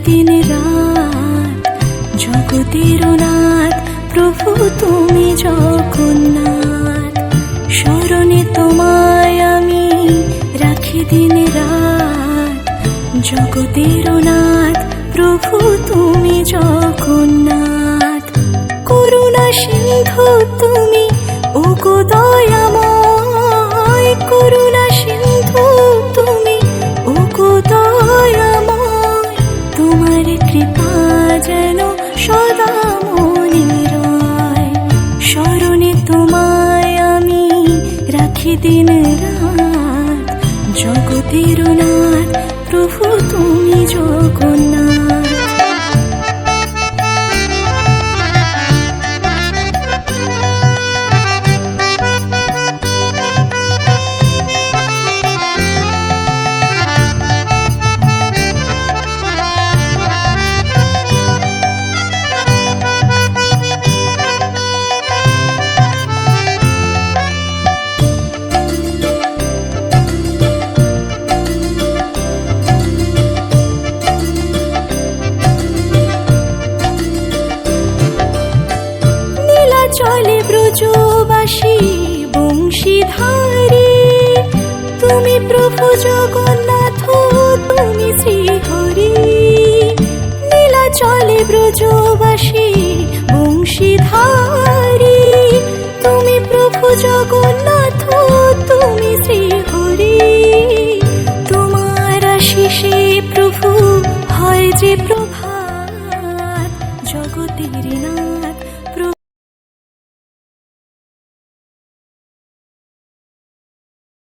দিন রাত জগতের নাথ প্রভু তুমি জগন্নাথ। স্মরণে তোমায় আমি রাখি দিন রাত জগতের নাথ প্রভু তুমি জগন্নাথ। করুণা সিন্ধু তুমি ওগো দয়াময়, করুণা সিন্ধু তুমি ওগো দয়াময়। তোমার কৃপা যেন সদা মনে রয়। স্মরণে তোমায় আমি রাখি দিন রাত জগতের নাথ প্রভু তুমি জগন্নাথ। চলে ব্রজবাসী বংশীধারী, তুমি প্রভু জগন্নাথ তুমি শ্রীহরি। নীলা চলে ব্রজবাসী বংশীধারী, তুমি প্রভু জগন্নাথ তুমি শ্রীহরি। তোমার আশিসে প্রভু হয় যে প্রভা,